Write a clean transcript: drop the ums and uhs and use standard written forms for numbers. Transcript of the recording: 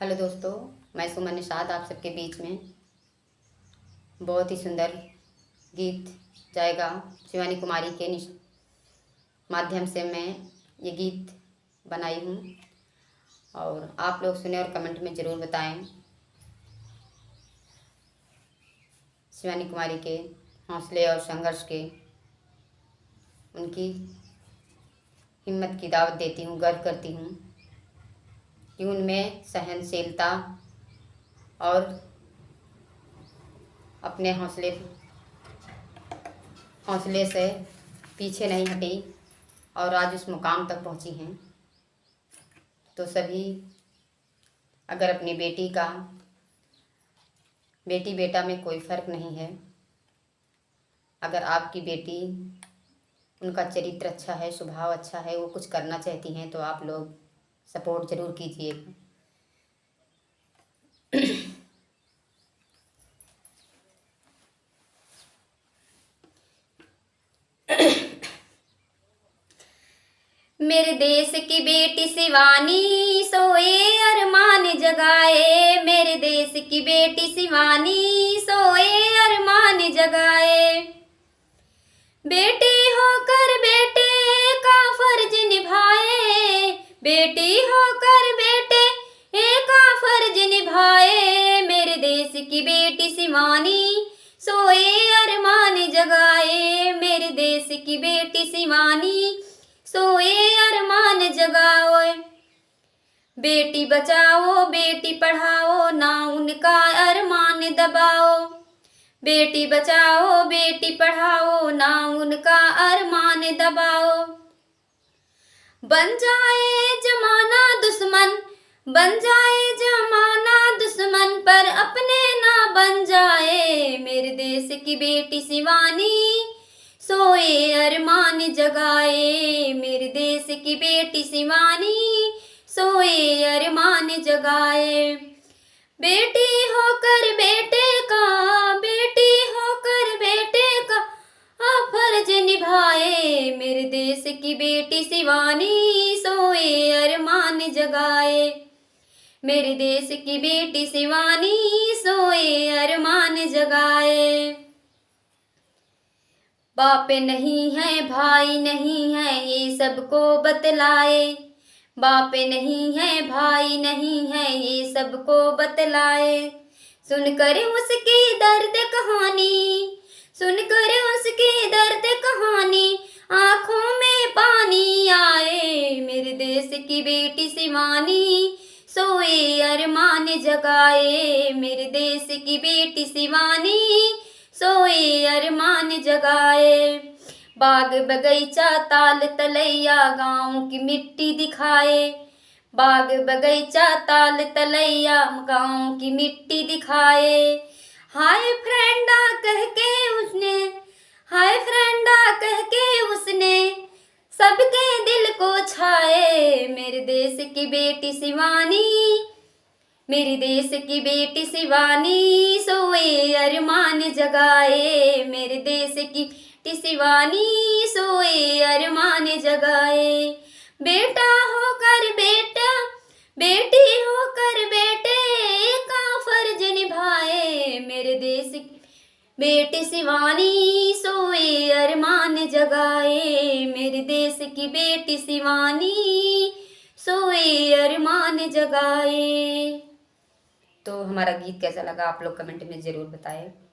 Hello दोस्तों, मैं सुमन निषाद आप सबके बीच में बहुत ही सुंदर गीत जाएगा शिवानी कुमारी के माध्यम से मैं ये गीत बनाई हूँ और आप लोग सुने और कमेंट में ज़रूर बताएं। शिवानी कुमारी के हौसले और संघर्ष के उनकी हिम्मत की दावत देती हूँ, गर्व करती हूँ कि उनमें सहनशीलता और अपने हौसले से पीछे नहीं हटी और आज उस मुकाम तक पहुंची हैं। तो सभी अगर अपनी बेटी बेटा में कोई फ़र्क नहीं है, अगर आपकी बेटी उनका चरित्र अच्छा है, स्वभाव अच्छा है, वो कुछ करना चाहती हैं तो आप लोग सपोर्ट ज़रूर कीजिएगा। मेरे देश की बेटी शिवानी सोए अरमान जगाए, मेरे देश की बेटी शिवानी सोए अरमान जगाए। बेटी होकर बेटे का फर्ज निभाए, बेटी होकर बेटे का फर्ज निभाए। मेरे देश की बेटी शिवानी सोए अरमान जगाए, मेरे देश की बेटी शिवानी सोए अरमान जगाओ। बेटी बचाओ बेटी पढ़ाओ, ना उनका अरमान दबाओ। बेटी बचाओ बेटी पढ़ाओ, ना उनका अरमान दबाओ। बन जाए जमाना दुश्मन, बन जाए जमाना दुश्मन, पर अपने ना बन जाए। मेरे देश की बेटी शिवानी सोए अरमान जगाए, मेरे देश की बेटी शिवानी सोए अरमान जगाए। बेटी होकर बेटे का, बेटी होकर बेटे का फर्ज निभाए। मेरे देश की बेटी शिवानी सोए अरमान जगाए, मेरे देश की बेटी शिवानी सोए अरमान जगाए। बाप नहीं है भाई नहीं है ये सबको बतलाए, बाप नहीं है भाई नहीं है ये सबको बतलाए। सुनकर उसकी दर्द कहानी, सुनकर उसकी दर्द कहानी, आँखों में पानी आए। मेरे देश की बेटी शिवानी सोए अरमान जगाए, मेरे देश की बेटी शिवानी सोए अरमान जगाए। बाग बगीचा ताल तलैया गाँव की मिट्टी दिखाए, बाग बगीचा ताल तलैया गाँव की मिट्टी दिखाए। हाय फ्रेंडा कह के उसने, हाय फ्रेंडा कह के उसने सबके दिल को छाए। मेरे देश की बेटी शिवानी, मेरे देश की बेटी शिवानी सोए अरमान जगाए, मेरे देश की बेटी शिवानी सोए अरमान जगाए। बेटा होकर बेटा, बेटी होकर बेटे का फर्ज निभाए। मेरे देश की बेटी शिवानी सोए अरमान जगाए, मेरे देश की बेटी शिवानी सोए अरमान जगाए। तो हमारा गीत कैसा लगा आप लोग कमेंट में ज़रूर बताएं।